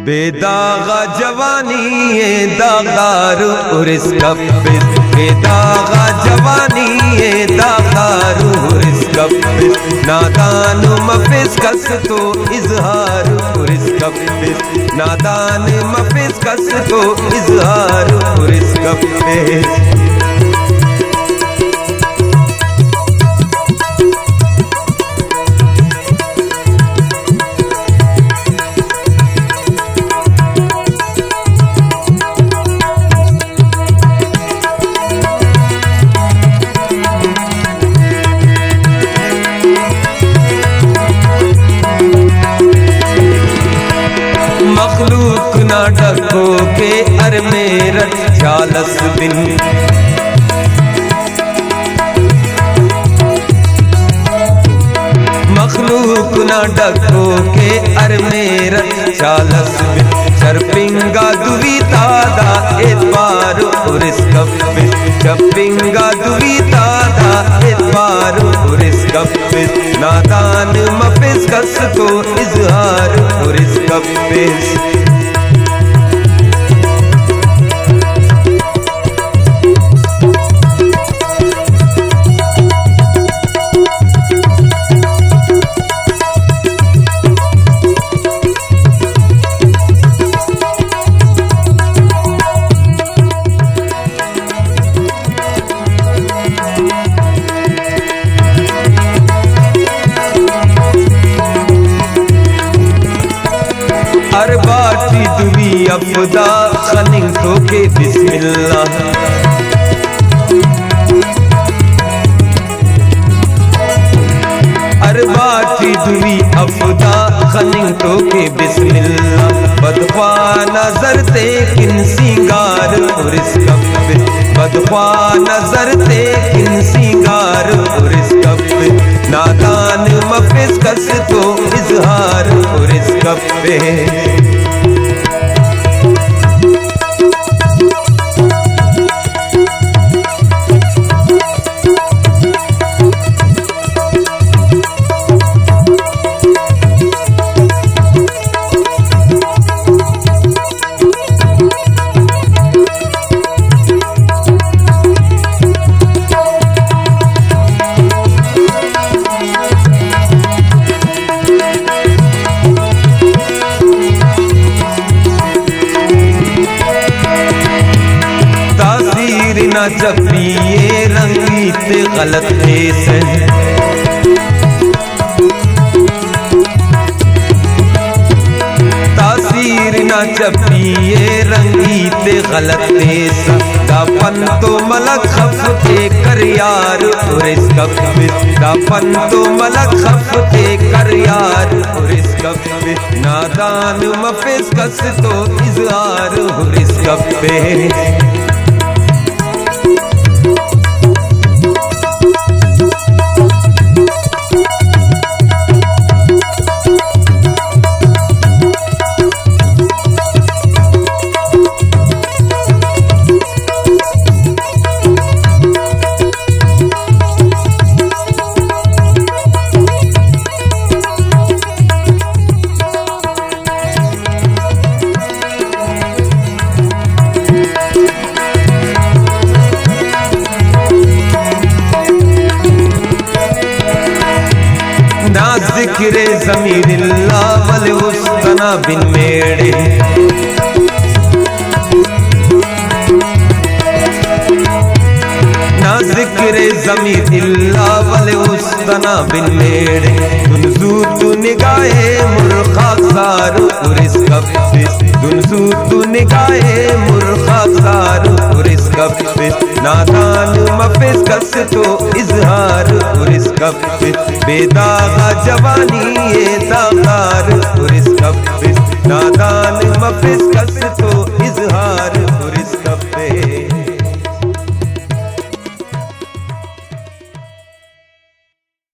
बेदागा जवानी ये दागार उरिस कब्बिस, बेदागा जवानी ये दागार उरिस कब्बिस, नादान मफिस कस तो इजहार उरिस कब्बिस, नादान मफिस कस तो इजहार उरिस कब्बिस। मखलूक ना डको के अर मेरठ चालस बिन, मखलूक ना डको के अर मेरठ चालस बिन, चरपिंगा दुवी तादा एतबार उरिस कब्बिस, चरपिंगा दुवी तादा एतबार उरिस कब्बिस, नादान मफिस कस तो इजहार उरिस कब्बिस। अरबाटी दुवी अफदा खनिंग तो के बिस्मिल्लाह, अरबाटी दुवी अफदा खनिंग तो के बिस्मिल्लाह, बदख्वा नजर ते किन सिंगार उरिस कब्बिस, बदख्वा नजर ते किन सिंगार उरिस कब्बिस, नादान मफिस कस तो इजहार उरिस कब्बिस। ना जब भी ये रंगीत गलत देश है, तासीर ना जब भी ये रंगीत गलत देश, दापन तो मलक खफ के कर यार उरिस कब्बिस, दापन तो मलक खफ के कर यार उरिस कब्बिस, नादान मफिस कस तो इजहार उरिस कब्बिस। जिक्रे ज़मीरिल्लाह वल उस्तना बिन मेड़े, ना जिक्रे ज़मीरिल्लाह वल उस्तना बिन मेड़े, दुनजू तू निगाहे मुर्खा ज़ार उरिस कब्बिस, दुनजू तू निगाहे मुर्खा ज़ार उरिस कब्बिस, नादान मफिस कस तो इजहार उरिस कब्बिस, बेदागा जवानी ये